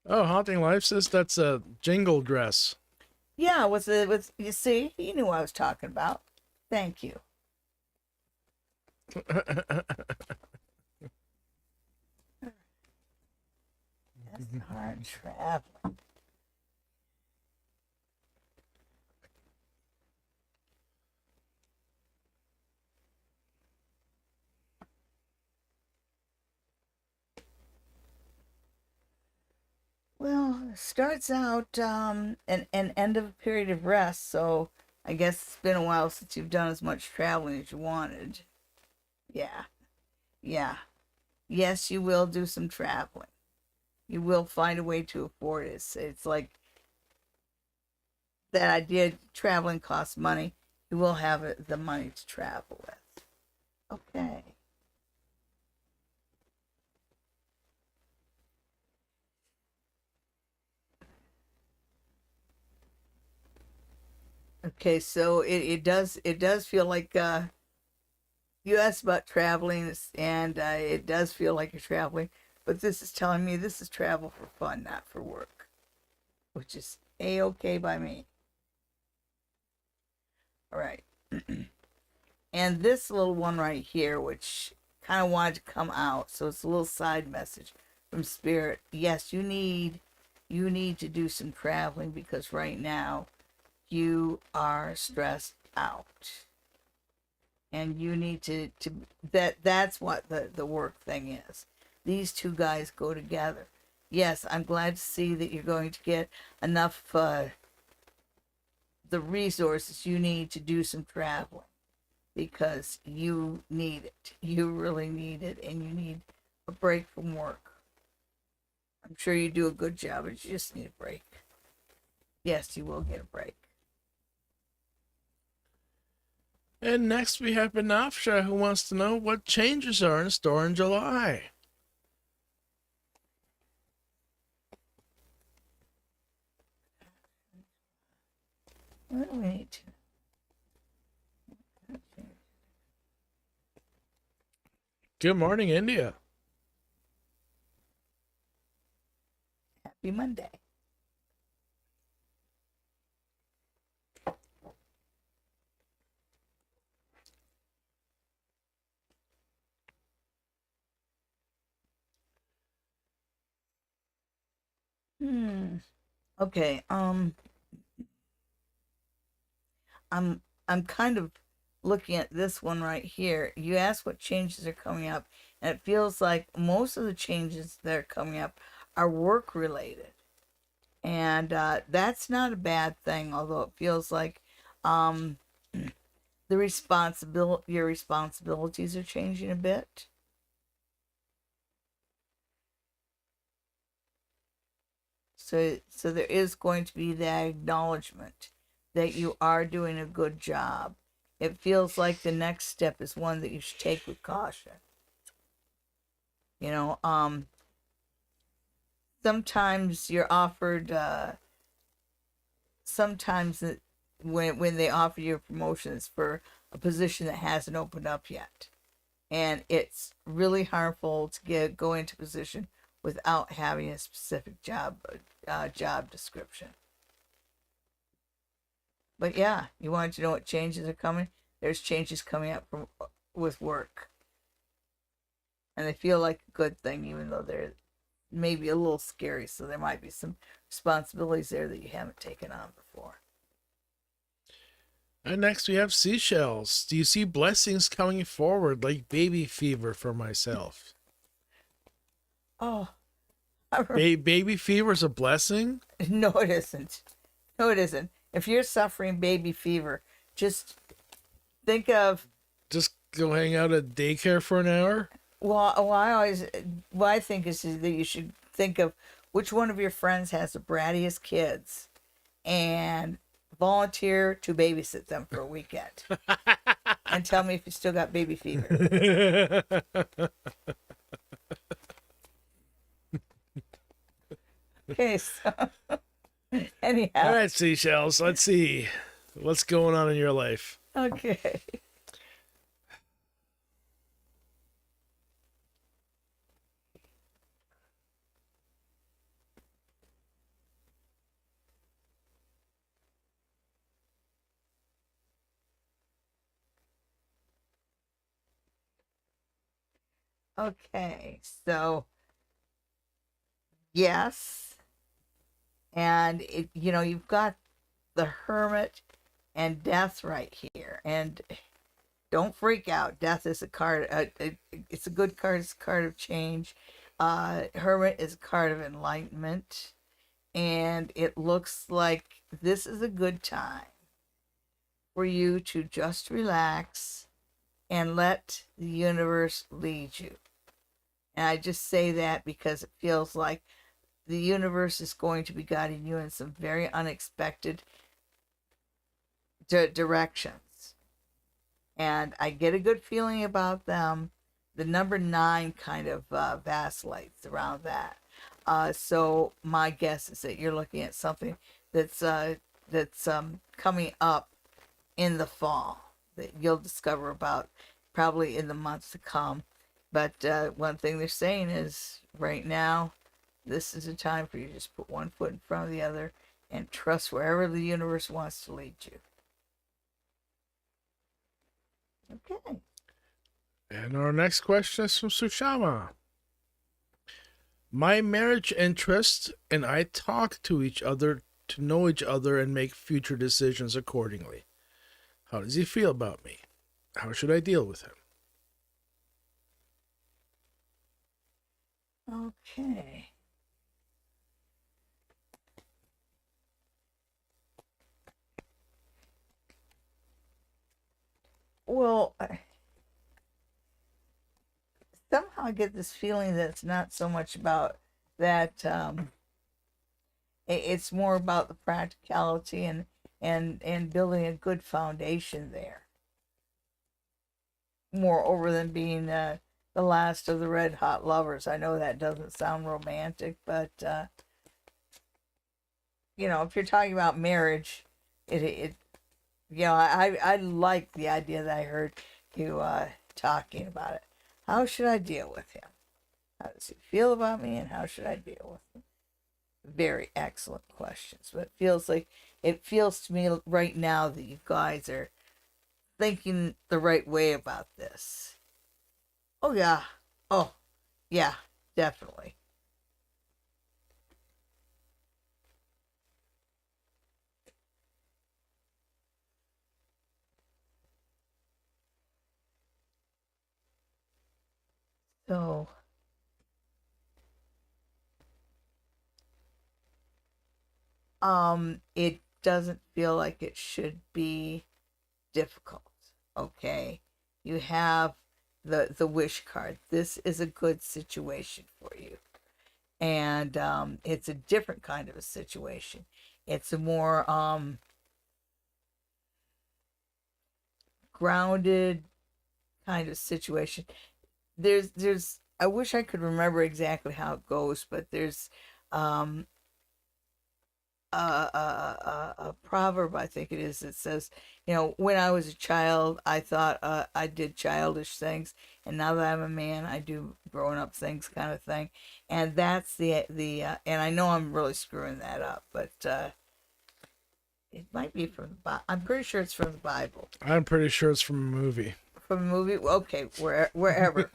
Speaker 1: Oh, Haunting Life says that's a jingle dress.
Speaker 2: Yeah, you see, he knew what I was talking about. Thank you. That's hard traveling. Well, it starts out an end of a period of rest, so I guess it's been a while since you've done as much traveling as you wanted. Yeah, yeah. Yes, you will do some traveling. You will find a way to afford it. It's like that idea traveling costs money. You will have the money to travel with. Okay. Okay, so it does feel like you asked about traveling, and it does feel like you're traveling, but this is telling me this is travel for fun, not for work, which is a-okay by me. All right. And this little one right here, which kind of wanted to come out, so it's a little side message from Spirit. Yes, you need to do some traveling because right now you are stressed out. And you need to that's what the work thing is. These two guys go together. Yes, I'm glad to see that you're going to get enough the resources you need to do some traveling because you need it. You really need it, and you need a break from work. I'm sure you do a good job, but you just need a break. Yes, you will get a break.
Speaker 1: And next we have Benafsha, who wants to know what changes are in store in July.
Speaker 2: What do we need to?
Speaker 1: Good morning, India.
Speaker 2: Happy Monday. Okay. I'm kind of looking at this one right here. You asked what changes are coming up, and it feels like most of the changes that are coming up are work related, and that's not a bad thing. Although it feels like um, your responsibilities are changing a bit. So there is going to be that acknowledgement that you are doing a good job. It feels like the next step is one that you should take with caution. You know, sometimes you're offered, sometimes when they offer you a promotion, it's for a position that hasn't opened up yet. and it's really harmful to go into position without having a specific job description. But yeah, you wanted to know what changes are coming. There's changes coming up with work, and they feel like a good thing, even though they're maybe a little scary. So there might be some responsibilities there that you haven't taken on before.
Speaker 1: And next we have seashells. Do you see blessings coming forward like baby fever for myself?
Speaker 2: Oh,
Speaker 1: Baby fever is a blessing?
Speaker 2: no, it isn't. No, it isn't. If you're suffering baby fever, just think of.
Speaker 1: Just go hang out at daycare for an hour?
Speaker 2: Well, what I think is that you should think of which one of your friends has the brattiest kids, and volunteer to babysit them for a weekend, and tell me if you still got baby fever. Okay, so anyhow.
Speaker 1: All right, seashells. Let's see what's going on in your life.
Speaker 2: Okay. Okay, so yes, and you've got the Hermit and Death right here, and don't freak out. Death is a card. It's a good card. It's a card of change. Hermit is a card of enlightenment, and it looks like this is a good time for you to just relax and let the universe lead you. And I just say that because it feels like the universe is going to be guiding you in some very unexpected directions. And I get a good feeling about them. The number 9 kind of vacillates around that. So my guess is that you're looking at something that's coming up in the fall that you'll discover about probably in the months to come. But one thing they're saying is right now, this is a time for you to just put one foot in front of the other and trust wherever the universe wants to lead you. Okay.
Speaker 1: And our next question is from Sushama. My marriage interest and I talk to each other to know each other and make future decisions accordingly. How does he feel about me? How should I deal with him?
Speaker 2: Okay. Well, somehow I get this feeling that it's not so much about that. It's more about the practicality and building a good foundation there. Moreover than being the last of the red hot lovers. I know that doesn't sound romantic, but if you're talking about marriage, it I like the idea that I heard you talking about it. How should I deal with him? How does he feel about me, and how should I deal with him? Very excellent questions. But it feels to me right now that you guys are thinking the right way about this. Oh yeah. Oh yeah, definitely. So it doesn't feel like it should be difficult. Okay. You have the wish card. This is a good situation for you. And it's a different kind of a situation. It's a more grounded kind of situation. There's I wish I could remember exactly how it goes, but there's a proverb, I think it is. It says, when I was a child, I thought I did childish things, and now that I'm a man, I do grown up things, kind of thing. And that's and I know I'm really screwing that up, but it might be from the Bible. I'm pretty sure it's from the Bible.
Speaker 1: I'm pretty sure it's from a movie.
Speaker 2: From a movie, okay, wherever.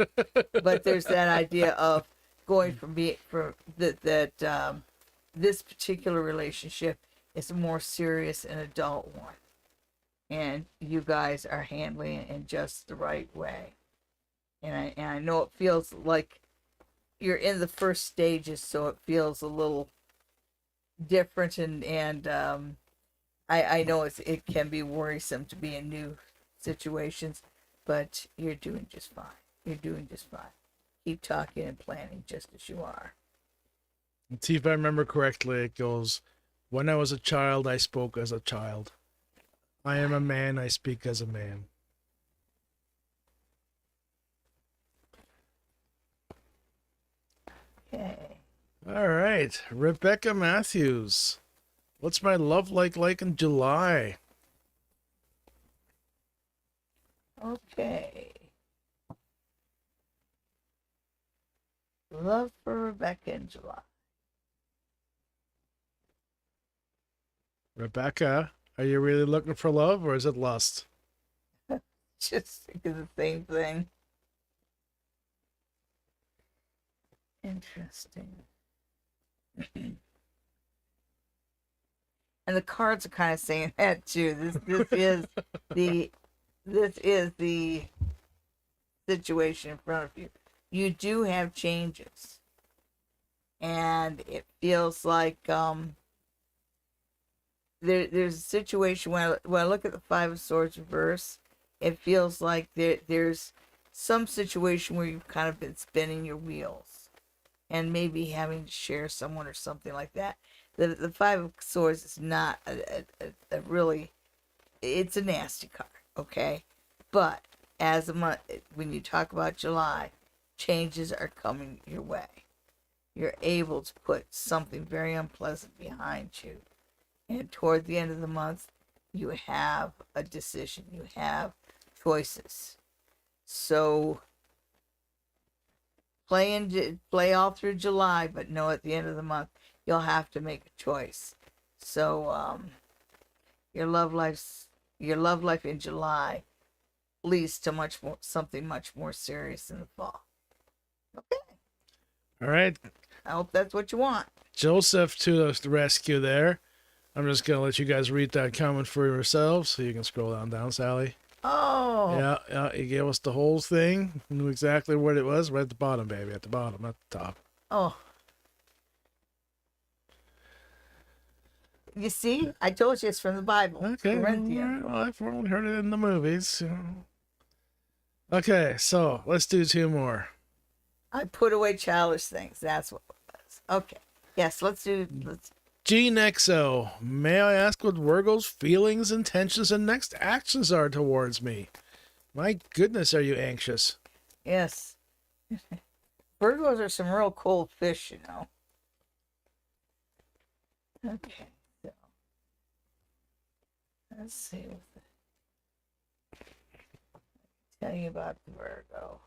Speaker 2: But there's that idea of going from being for that this particular relationship is a more serious and adult one, and you guys are handling it in just the right way. And I know it feels like you're in the first stages, so it feels a little different, and I know it can be worrisome to be in new situations, but you're doing just fine. You're doing just fine. Keep talking and planning just as you are.
Speaker 1: And see if I remember correctly, it goes, "When I was a child, I spoke as a child. I am a man, I speak as a man."
Speaker 2: Okay.
Speaker 1: All right, Rebecca Matthews. What's my love like in July?
Speaker 2: Okay. Love for Rebecca in July.
Speaker 1: Rebecca, are you really looking for love or is it lust?
Speaker 2: Just think of the same thing. Interesting. And the cards are kind of saying that too. This is the situation in front of you. You do have changes, and it feels like there's a situation when I look at the Five of Swords reverse, it feels like there's some situation where you've kind of been spinning your wheels, and maybe having to share someone or something like that. The Five of Swords is not a really, it's a nasty card, okay? But as a month, when you talk about July, changes are coming your way. You're able to put something very unpleasant behind you. And toward the end of the month, you have a decision. You have choices. So play all through July, but know at the end of the month, you'll have to make a choice. So your love life in July leads to something much more serious in the fall. Okay.
Speaker 1: All right.
Speaker 2: I hope that's what you want.
Speaker 1: Joseph to the rescue there. I'm just going to let you guys read that comment for yourselves so you can scroll down, Sally.
Speaker 2: Oh.
Speaker 1: Yeah, you gave us the whole thing. Knew exactly what it was. Right at the bottom, baby. At the bottom, not the top.
Speaker 2: Oh. You see? I told you it's from the Bible.
Speaker 1: Okay.
Speaker 2: Corinthians.
Speaker 1: Well, I've only heard it in the movies. Okay, so let's do two more.
Speaker 2: I put away childish things. That's what it was. Okay. Yes, let's.
Speaker 1: GNXO, may I ask what Virgo's feelings, intentions, and next actions are towards me? My goodness, are you anxious?
Speaker 2: Yes. Virgos are some real cold fish, you know. Okay, so let's see what tell you about the Virgo.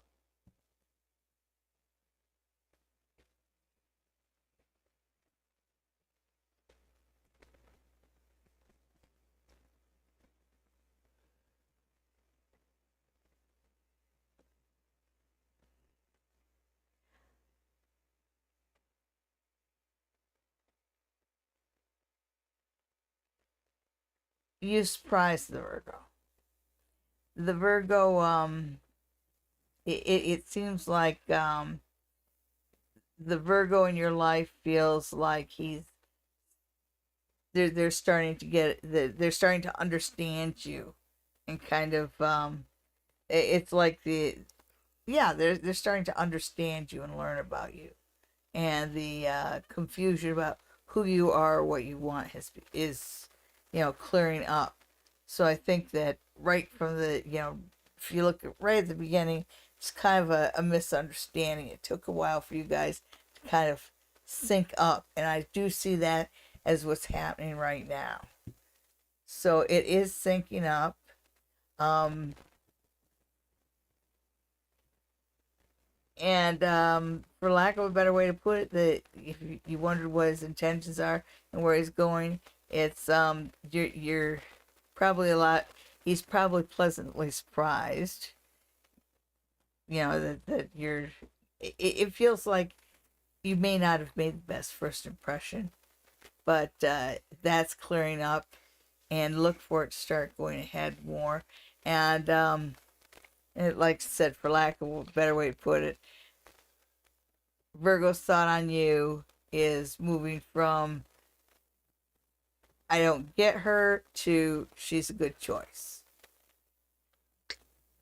Speaker 2: You surprise the Virgo. The Virgo, it seems like the Virgo in your life feels like they're starting to they're starting to understand you, and kind of it's like they're starting to understand you and learn about you, and the confusion about who you are, what you want is clearing up. So I think that right from the, if you look at right at the beginning, it's kind of a misunderstanding. It took a while for you guys to kind of sync up. And I do see that as what's happening right now. So it is syncing up. And for lack of a better way to put it, that if you wondered what his intentions are and where he's going, it's you're probably he's probably pleasantly surprised. That it feels like you may not have made the best first impression, but that's clearing up, and look for it to start going ahead more. And like I said, for lack of a better way to put it, Virgo's thought on you is moving from I don't get her to she's a good choice.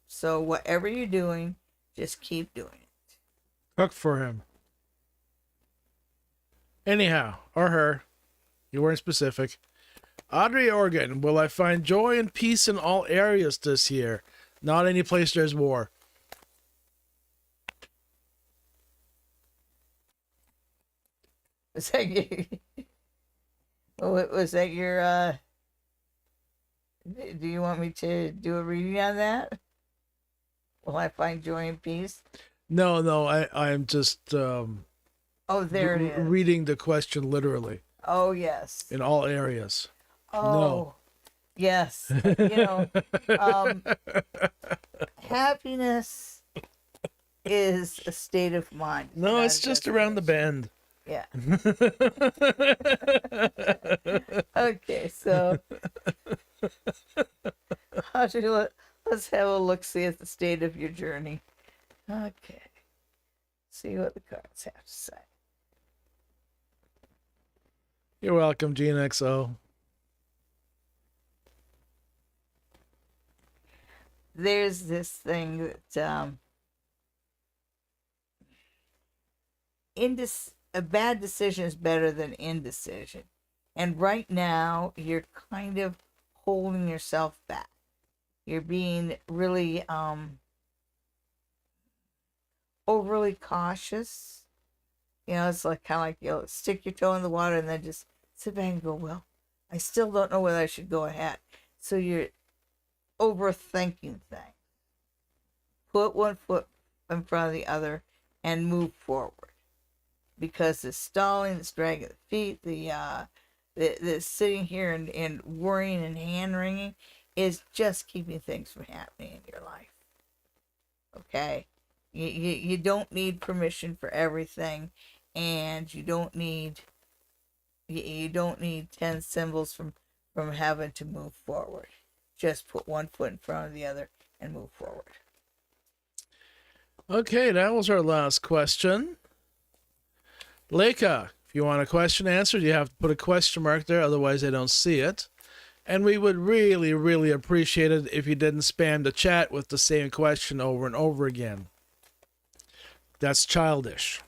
Speaker 2: So whatever you're doing, just keep doing it.
Speaker 1: Cook for him. Anyhow, or her. You weren't specific. Audrey Organ, will I find joy and peace in all areas this year? Not any place there's war.
Speaker 2: Was that your do you want me to do a reading on that? Will I find joy and peace?
Speaker 1: No, I'm just
Speaker 2: Oh, there it is.
Speaker 1: reading the question literally.
Speaker 2: Oh, yes.
Speaker 1: In all areas.
Speaker 2: Oh,
Speaker 1: no.
Speaker 2: Yes. Happiness is a state of mind.
Speaker 1: No, it's just around the bend.
Speaker 2: Yeah. Okay, so let's have a look-see at the state of your journey. Okay. See what the cards have to say.
Speaker 1: You're welcome, Gene XO.
Speaker 2: There's this thing that a bad decision is better than indecision. And right now, you're kind of holding yourself back. You're being really overly cautious. It's like kind of like you'll stick your toe in the water and then just sit back and go, well, I still don't know whether I should go ahead. So you're overthinking things. Put one foot in front of the other and move forward. Because the stalling, the dragging the feet, the sitting here and worrying and hand wringing is just keeping things from happening in your life. Okay? You don't need permission for everything, and you don't need 10 symbols from having to move forward. Just put one foot in front of the other and move forward.
Speaker 1: Okay, that was our last question. Leica, if you want a question answered, you have to put a question mark there, otherwise I don't see it. And we would really, really appreciate it if you didn't spam the chat with the same question over and over again. That's childish.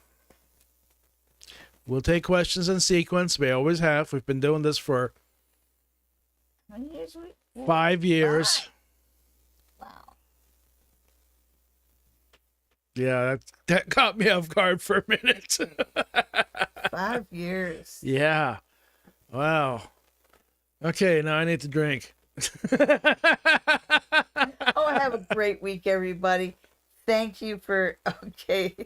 Speaker 1: We'll take questions in sequence. We always have. We've been doing this for 5 years.
Speaker 2: Wow.
Speaker 1: Yeah, that caught me off guard for a minute.
Speaker 2: 5 years.
Speaker 1: Yeah. Wow. Okay, now I need to drink.
Speaker 2: Oh, have a great week, everybody. Thank you for... Okay.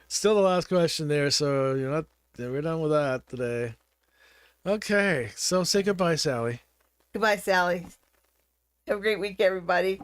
Speaker 1: Still the last question there, so we're done with that today. Okay, so say goodbye, Sally.
Speaker 2: Goodbye, Sally. Have a great week, everybody.